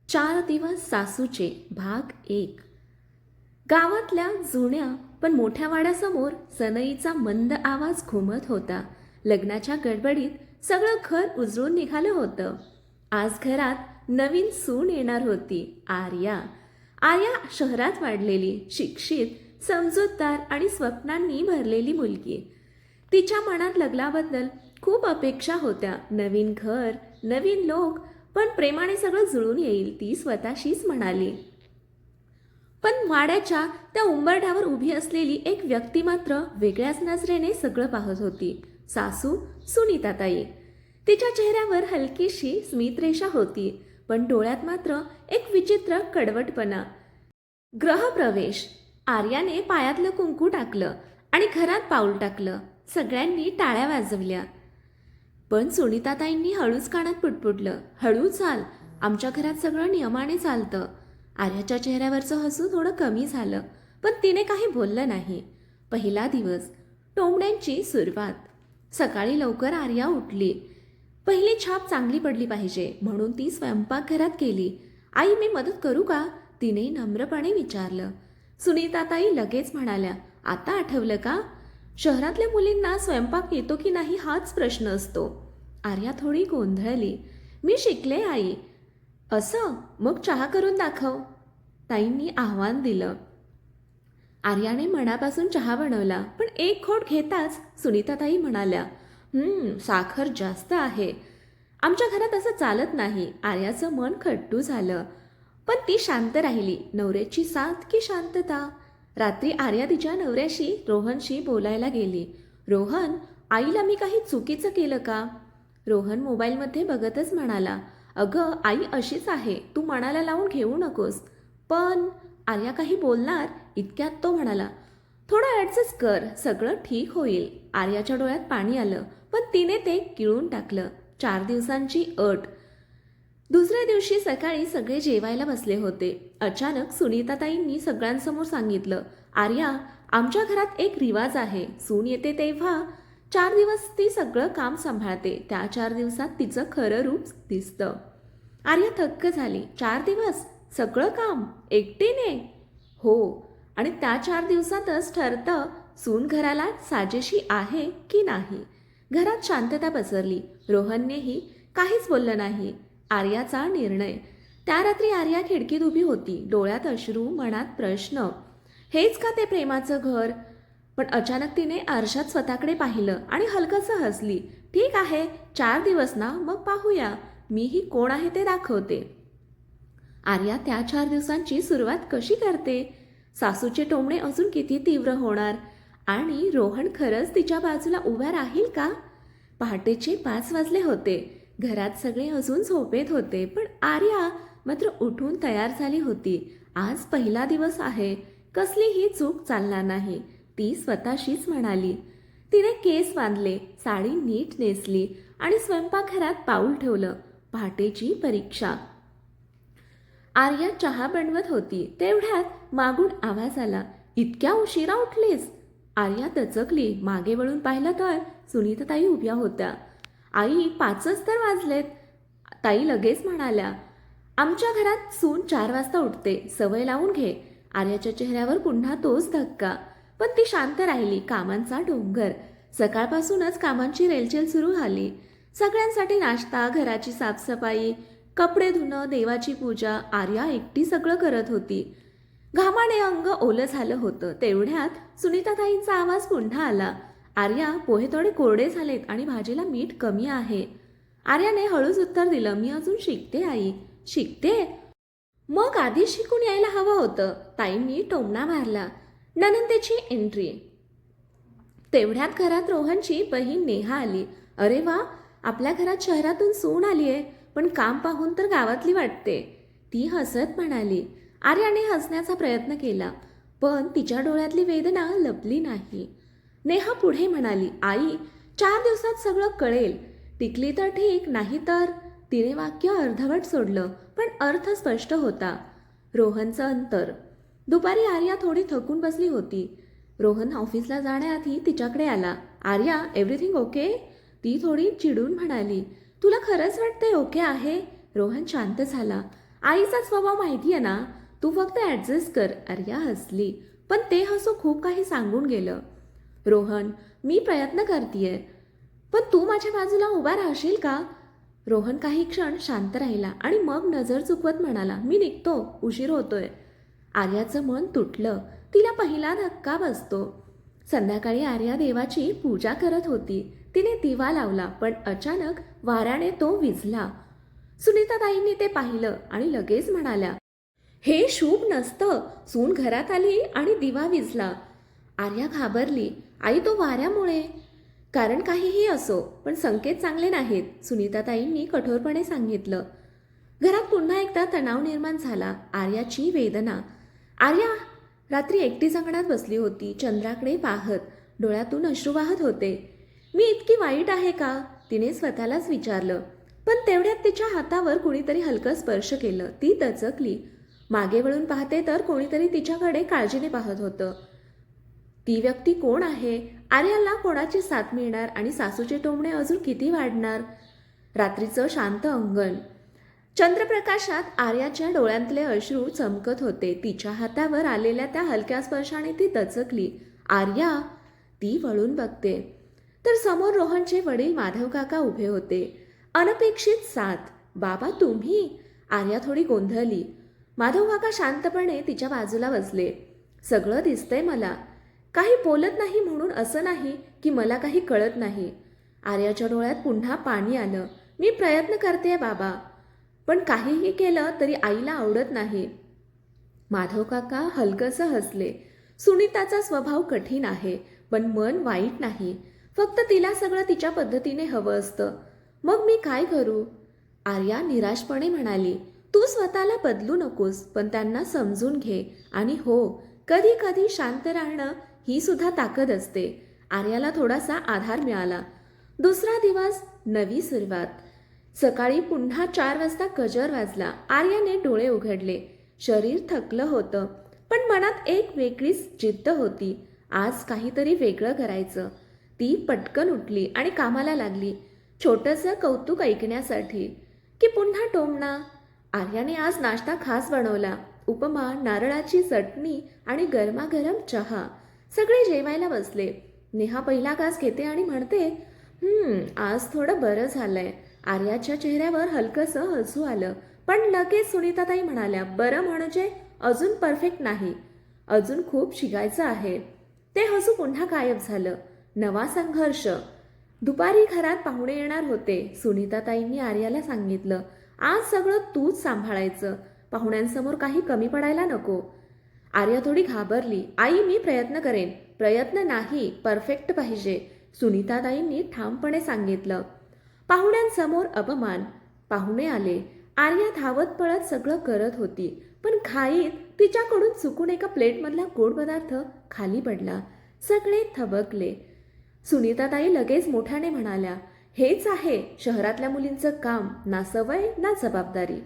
4 दिवस सासूचे भाग 1. गावातल्या जुन्या पण मोठ्या वाड्यासमोर सनईचा मंद आवाज घुमत होता. लग्नाच्या गडबडीत सगळं घर उजळून निघालं होतं. आज घरात नवीन सून येणार होती, आर्या. आर्या शहरात वाढलेली, शिक्षित, समजूतदार आणि स्वप्नांनी भरलेली मुलगी. तिच्या मनात लग्नाबद्दल खूप अपेक्षा होत्या. नवीन घर, नवीन लोक, पण प्रेमाने सगळं जुळून येईल, ती स्वतःशीच म्हणाली. पण वाड्याच्या त्या उंबरठ्यावर उभी असलेली एक व्यक्ती मात्र वेगळ्याच नजरेने सगळं पाहत होती. सासू सुनीताताई. तिच्या चेहऱ्यावर हलकीशी स्मितरेषा होती, पण डोळ्यात मात्र एक विचित्र कडवटपणा. ग्रहप्रवेश. आर्याने पायातलं कुंकू टाकलं आणि घरात पाऊल टाकलं. सगळ्यांनी टाळ्या वाजवल्या. पण सुनीताताईंनी हळूच कानात पुटपुटलं, हळू चाल, आमच्या घरात सगळं नियमाने चालतं. आर्याच्या चेहऱ्यावरचं हसू थोडं कमी झालं, पण तिने काही बोललं नाही. पहिला दिवस, टोमण्यांची सुरुवात. सकाळी लवकर आर्या उठली. पहिली छाप चांगली पडली पाहिजे म्हणून ती स्वयंपाकघरात गेली. आई, मी मदत करू का, तिने नम्रपणे विचारलं. सुनीताताई लगेच म्हणाल्या, आता आठवलं का? शहरातल्या मुलींना स्वयंपाक येतो की नाही हाच प्रश्न असतो. आर्या थोडी गोंधळली. मी शिकले आई. असं? मग चहा करून दाखव, ताईंनी आव्हान दिलं. आर्याने मनापासून चहा बनवला, पण एक घोट घेताच सुनीताताई म्हणाल्या, साखर जास्त आहे. आमच्या घरात असं चालत नाही. आर्याचं मन खट्टू झालं, पण ती शांत राहिली. नवऱ्याची साथ की शांतता? रात्री आर्या तिच्या नवऱ्याशी रोहनशी बोलायला गेली. रोहन, आईला मी काही चुकीचं केलं का? रोहन मोबाईलमध्ये बघतच म्हणाला, अगं आई अशीच आहे, तू मनाला लावून घेऊ नकोस. पण आर्या काही बोलणार इतक्यात तो म्हणाला, थोडं ॲडजस्ट कर, सगळं ठीक होईल. आर्याच्या डोळ्यात पाणी आलं, पण तिने ते गिळून टाकलं. 4 दिवसांची अट. दुसऱ्या दिवशी सकाळी सगळे जेवायला बसले होते. अचानक सुनीताताईंनी सगळ्यांसमोर सांगितलं, आर्या, आमच्या घरात एक रिवाज आहे. सून येते तेव्हा 4 दिवस ती सगळं काम सांभाळते. त्या 4 दिवसात तिचं खरं रूप दिसतं. आर्या थक्क झाली. 4 दिवस सगळं काम एकटीने? हो, आणि त्या 4 दिवसातच ठरतं सून घराला साजेशी आहे की नाही. घरात शांतता पसरली. रोहननेही काहीच बोललं नाही. आर्याचा निर्णय. त्या रात्री आर्या खिडकीत उभी होती, डोळ्यात अश्रू, मनात प्रश्न. हेच का ते प्रेमाचं घर? पण अचानक तिने आरशात स्वतःकडे पाहिलं आणि हलकसं हसली. ठीक आहे, 4 दिवस ना, मग पाहूया, मीही कोण आहे ते दाखवते. आर्या त्या 4 दिवसांची सुरुवात कशी करते? सासूचे टोमणे अजून किती तीव्र होणार? आणि रोहन खरंच तिच्या बाजूला उभा राहील का? पहाटेचे 5 वाजले होते. घरात सगळे अजून झोपेत होते, पण आर्या मात्र उठून तयार झाली होती. आज पहिला दिवस आहे, कसलीही चूक चालणार नाही, ती स्वतःशीच म्हणाली. तिने केस बांधले, साडी नीट नेसली आणि स्वयंपाकघरात पाऊल ठेवलं. पहाटेची परीक्षा. आर्या चहा बनवत होती, तेवढ्यात मागून आवाज आला, इतक्या उशिरा उठलीस? आर्या दचकली. मागे वळून पाहिलं तर सुनीताताई उभ्या होत्या. आई, 5च तर वाजलेत. ताई लगेच म्हणाल्या, आमच्या घरात सून 4 वाजता उठते, सवय लावून घे. आर्याच्या चेहऱ्यावर पुन्हा तोच धक्का, पण ती शांत राहिली. कामांचा डोंगर. सकाळपासूनच कामांची रेलचेल सुरू झाली. सगळ्यांसाठी नाश्ता, घराची साफसफाई, कपडे धुणं, देवाची पूजा. आर्या एकटी सगळं करत होती. घामाने अंग ओलं झालं होतं. तेवढ्यात सुनीताताईंचा आवाज पुन्हा आला, आर्या, पोहे थोडे कोरडे झालेत आणि भाजीला मीठ कमी आहे. आर्याने हळूच उत्तर दिलं, मी अजून शिकते आई. शिकते? मग आधी शिकून यायला हवं होतं. ताईंनी टोमणा मारला. ननंदेची एंट्री. तेवढ्यात घरात रोहनची बहीण नेहा आली. अरे वा, आपल्या घरात शहरातून सून आली आहे, पण काम पाहून तर गावातली वाटते, ती हसत म्हणाली. आर्याने हसण्याचा प्रयत्न केला, पण तिच्या डोळ्यातली वेदना लपली नाही. नेहा पुढे म्हणाली, आई, 4 दिवसात सगळं कळेल. टिकली तर ठीक, नाही तर. तिने वाक्य अर्धवट सोडलं, पण अर्थ स्पष्ट होता. रोहनचं अंतर. दुपारी आर्या थोडी थकून बसली होती. रोहन ऑफिसला जाण्याआधी तिच्याकडे आला. Arya, everything okay? ती थोडी चिडून म्हणाली, तुला खरंच वाटते ओके आहे? रोहन शांत झाला. आईचा स्वभाव माहिती आहे ना, तू फक्त ॲडजस्ट कर. आर्या हसली, पण ते हसू खूप काही सांगून गेलं. रोहन, मी प्रयत्न करतीये, पण तू माझ्या बाजूला उभा राहशील का? रोहन काही क्षण शांत राहिला आणि मग नजर चुकवत म्हणाला, मी निघतो, उशीर होतोय. आर्याचं मन तुटलं. तिला पहिला धक्का बसतो. संध्याकाळी आर्या देवाची पूजा करत होती. तिने दिवा लावला, पण अचानक वाऱ्याने तो विझला. सुनीताताईंनी ते पाहिलं आणि लगेच म्हणाल्या, हे शुभ नसतं. सून घरात आली आणि दिवा विझला. आर्या घाबरली. आई, तो वाऱ्यामुळे. कारण काहीही असो, पण संकेत चांगले नाहीत, सुनीताताईंनी कठोरपणे सांगितलं. घरात पुन्हा एकदा तणाव निर्माण झाला. आर्याची वेदना. आर्या रात्री एकटीच अंगणात बसली होती, चंद्राकडे पाहत. डोळ्यातून अश्रू वाहत होते. मी इतकी वाईट आहे का, तिने स्वतःलाच विचारलं. पण तेवढ्यात तिच्या हातावर कुणीतरी हलकं स्पर्श केलं. ती दचकली. मागे वळून पाहते तर कोणीतरी तिच्याकडे काळजीने पाहत होतं. ती व्यक्ती कोण आहे? आर्याला कोणाची साथ मिळणार आणि सासूचे टोमणे अजून किती वाढणार? रात्रीचं शांत अंगण. चंद्रप्रकाशात आर्याच्या डोळ्यांतले अश्रू चमकत होते. तिच्या हातावर आलेल्या त्या हलक्या स्पर्शाने ती दचकली. आर्या, ती वळून बघते तर समोर रोहनचे वडील माधव काका उभे होते. अनपेक्षित साथ. बाबा, तुम्ही? आर्या थोडी गोंधळली. माधव काका शांतपणे तिच्या बाजूला बसले. सगळं दिसतंय मला. काही बोलत नाही म्हणून असं नाही की मला काही कळत नाही. आर्याच्या डोळ्यात पुन्हा पाणी आलं. मी प्रयत्न करते बाबा, पण काहीही केलं तरी आईला आवडत नाही. माधव काका हलकसं हसले. सुनीताचा स्वभाव कठीण आहे, पण मन वाईट नाही. फक्त तिला सगळं तिच्या पद्धतीने हवं असतं. मग मी काय करू? आर्या निराशपणे म्हणाली. तू स्वतःला बदलू नकोस, पण त्यांना समजून घे. आणि हो, कधी कधी शांत राहणं ही सुद्धा ताकद असते. आर्याला थोडासा आधार मिळाला. दुसरा दिवस, नवी सुरुवात. सकाळी पुन्हा 4 वाजता गजर वाजला. आर्याने डोळे उघडले. शरीर थकलं होतं, पण मनात एक वेगळीच जिद्द होती. आज काहीतरी वेगळं करायचं. ती पटकन उठली आणि कामाला लागली. छोटंसं कौतुक ऐकण्यासाठी की पुन्हा टोमणा. आर्याने आज नाश्ता खास बनवला. उपमा, नारळाची चटणी आणि गरमागरम चहा. सगळे जेवायला बसले. नेहा पहिला घास घेते आणि म्हणते, आज थोडं बरं झालंय. आर्याच्या चेहऱ्यावर हलकंसं हसू आलं, पण लगेच सुनीताताई म्हणाल्या, बरं म्हणजे अजून परफेक्ट नाही, अजून खूप शिकायचं आहे. ते हसू पुन्हा गायब झालं. नवा संघर्ष. दुपारी घरात पाहुणे येणार होते. सुनीताताईंनी आर्याला सांगितलं, आज सगळं तूच सांभाळायचं. पाहुण्यांसमोर काही कमी पडायला नको. आर्या थोडी घाबरली. आई, मी प्रयत्न करेन. प्रयत्न नाही, परफेक्ट पाहिजे, सुनीताताईंनी ठामपणे सांगितलं. पाहुण्यांसमोर अपमान. पाहुणे आले. आर्या धावत पळत सगळं करत होती, पण घाईत तिच्याकडून चुकून एका प्लेटमधला गोड पदार्थ खाली पडला. सगळे थबकले. सुनीताताई लगेच मोठ्याने म्हणाल्या, हेच आहे शहरातल्या मुलींचं काम, ना सवय ना जबाबदारी.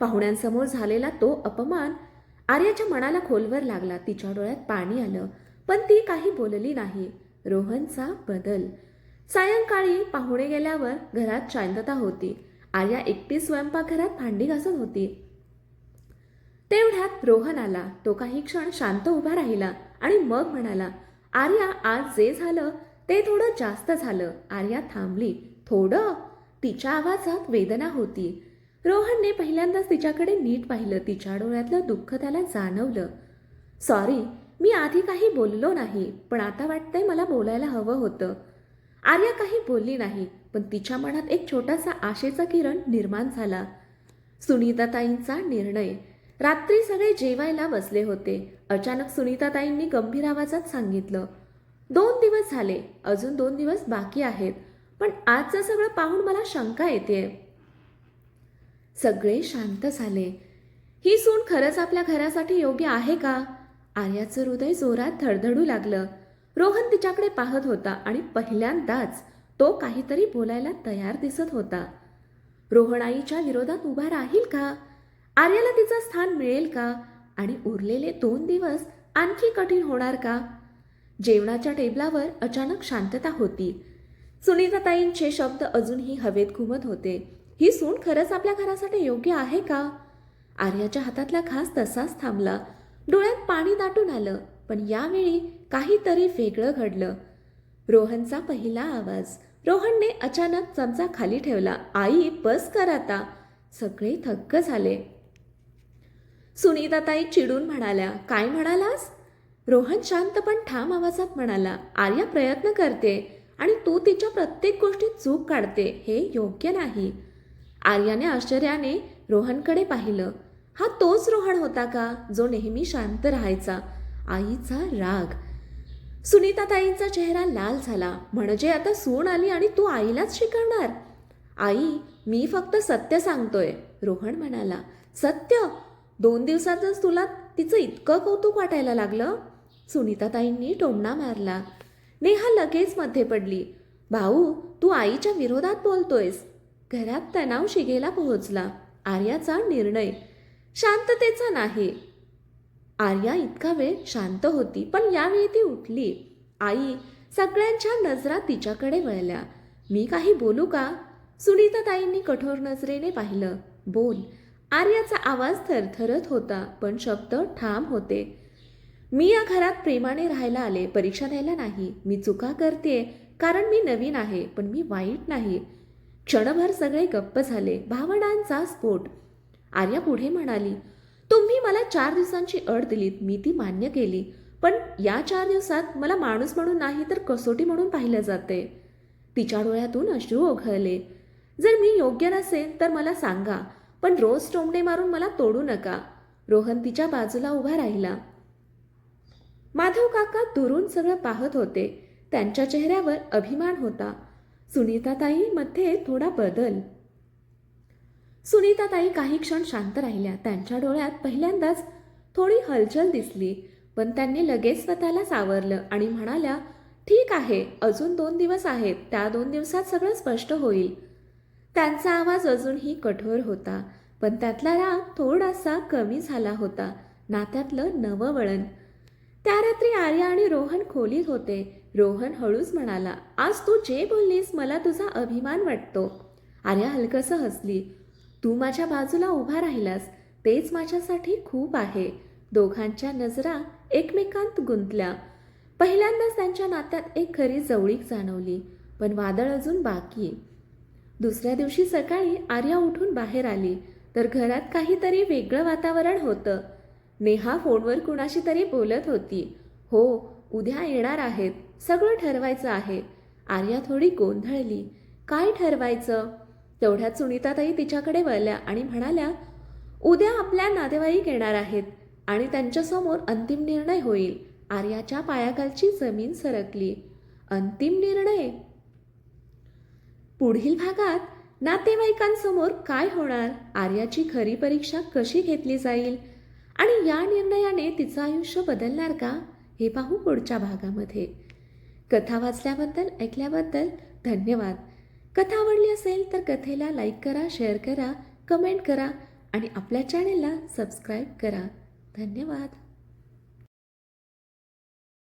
पाहुण्यांसमोर झालेला तो अपमान आर्याच्या मनाला खोलवर लागला. तिच्या डोळ्यात पाणी आलं, पण ती काही बोलली नाही. रोहनचा बदल. सायंकाळी पाहुणे गेल्यावर घरात शांतता होती. आर्या एकटी स्वयंपाकघरात भांडी घासत होती. तेवढ्यात रोहन आला. तो काही क्षण शांत उभा राहिला आणि मग म्हणाला, आर्या, आज जे झालं ते थोडं जास्त झालं. आर्या थांबली. थोडं? तिच्या आवाजात वेदना होती. रोहनने पहिल्यांदाच तिच्याकडे नीट पाहिलं. तिच्या डोळ्यातलं दुःख त्याला जाणवलं. सॉरी, मी आधी काही बोललो नाही, पण आता वाटतंय मला बोलायला हवं होतं. आर्या काही बोलली नाही, पण तिच्या मनात एक छोटासा आशेचा किरण निर्माण झाला. सुनीताताईंचा निर्णय. रात्री सगळे जेवायला बसले होते. अचानक सुनीताताईंनी गंभीर आवाजात सांगितलं, 2 दिवस झाले, अजून 2 दिवस बाकी आहेत, पण आजचं सगळं पाहून मला शंका येते. सगळे शांत झाले. ही सून खरंच आपल्या घरासाठी योग्य आहे का? आर्याचं हृदय जोरात धडधडू लागलं. रोहन तिच्याकडे पाहत होता आणि पहिल्यांदाच तो काहीतरी बोलायला तयार दिसत होता. रोहन आईच्या विरोधात उभा राहील का? आर्याला तिचं स्थान मिळेल का? आणि उरलेले 2 दिवस आणखी कठीण होणार का? जेवणाच्या टेबलावर अचानक शांतता होती. सुनीताताईंचे शब्द अजूनही हवेत घुमत होते. ही सून खरंच आपल्या घरासाठी योग्य आहे का? आर्याच्या हातातला घास तसाच थांबला. डोळ्यात पाणी दाटून आलं. पण यावेळी काहीतरी वेगळं घडलं. रोहनचा पहिला आवाज. रोहनने अचानक चमचा खाली ठेवला. आई, बस कर आता. सगळे थक्क झाले. सुनीताताई चिडून म्हणाल्या, काय म्हणालास? रोहन शांत पण ठाम आवाजात म्हणाला, आर्या प्रयत्न करते आणि तू तिच्या प्रत्येक गोष्टीत चूक काढते. हे योग्य नाही. आर्याने आश्चर्याने रोहनकडे पाहिलं. हा तोच रोहन होता का जो नेहमी शांत राहायचा? आईचा राग. सुनीताताईंचा चेहरा लाल झाला. म्हणजे आता सून आली आणि तू आईलाच शिकवणार? आई, मी फक्त सत्य सांगतोय, रोहन म्हणाला. सत्य? 2 दिवसातच तुला तिचं इतकं कौतुक वाटायला लागलं? सुनीताताईंनी टोमणा मारला. नेहा लगेच मध्ये पडली. भाऊ, तू आईच्या विरोधात बोलतोयस. घरात तणाव शिगेला पोहोचला. आर्याचा निर्णय शांततेचा नाही. आर्या इतका वेळ शांत होती, पण यावेळी ती उठली. आई, सगळ्यांच्या नजरा तिच्याकडे वळल्या. मी काही बोलू का? सुनीताताईंनी कठोर नजरेने पाहिलं. बोल. आर्याचा आवाज थरथरत होता, पण शब्द ठाम होते. मी या घरात प्रेमाने राहायला आले, परीक्षा द्यायला नाही. मी चुका करते कारण मी नवीन आहे, पण मी वाईट नाही. क्षणभर सगळे गप्प झाले. भावनांचा स्फोट. आर्या पुढे म्हणाली, तुम्ही मला 4 दिवसांची अट दिलीत, मी ती मान्य केली. पण या 4 दिवसात मला माणूस म्हणून नाही तर कसोटी म्हणून पाहिलं जाते. तिच्या डोळ्यातून अश्रू ओघळले. जर मी योग्य नसेल तर मला सांगा, पण रोज टोमणे मारून मला तोडू नका. रोहन तिच्या बाजूला उभा राहिला. माधव काका दुरून सगळं पाहत होते. त्यांच्या चेहऱ्यावर अभिमान होता. सुनीताताईंमध्ये थोडा बदल. सुनीताताई काही क्षण शांत राहिल्या. त्यांच्या डोळ्यात पहिल्यांदाच थोडी हलचल दिसली, पण त्यांनी लगेच स्वतःला सावरलं आणि म्हणाल्या, ठीक आहे, अजून 2 दिवस आहेत. त्या 2 दिवसात सगळं स्पष्ट होईल. त्यांचा आवाज अजूनही कठोर होता, पण त्यातला राग थोडासा कमी झाला होता. नात्यातलं नवं वळण. त्या रात्री आर्या आणि रोहन खोलीत होते. रोहन हळूच म्हणाला, आज तू जे बोललीस मला तुझा अभिमान वाटतो. आर्या हलकसं हसली. तू माझ्या बाजूला उभा राहिलास तेच माझ्यासाठी खूप आहे. दोघांच्या नजरा एकमेकांत गुंतल्या. पहिल्यांदाच त्यांच्या नात्यात एक खरी जवळीक जाणवली. पण वादळ अजून बाकी. दुसऱ्या दिवशी सकाळी आर्या उठून बाहेर आली तर घरात काहीतरी वेगळं वातावरण होतं. नेहा फोनवर कुणाशी तरी बोलत होती. हो, उद्या येणार आहेत, सगळं ठरवायचं आहे. आर्या थोडी गोंधळली. काय ठरवायचं? तेवढ्यात सुनीताताई तिच्याकडे वळल्या आणि म्हणाल्या, उद्या आपल्या नातेवाईक येणार आहेत आणि त्यांच्यासमोर अंतिम निर्णय होईल. आर्याच्या पायाखालची जमीन सरकली. अंतिम निर्णय? पुढील भागात नातेवाईकांसमोर काय होणार? आर्याची खरी परीक्षा कशी घेतली जाईल आणि या निर्णयाने तिचं आयुष्य बदलणार का? हे पाहू पुढच्या भागामध्ये. कथा वाचल्याबद्दल, ऐकल्याबद्दल धन्यवाद. कथा आवडली असेल तर कथेला लाईक करा, शेअर करा, कमेंट करा आणि आपल्या चॅनेलला सबस्क्राईब करा. धन्यवाद.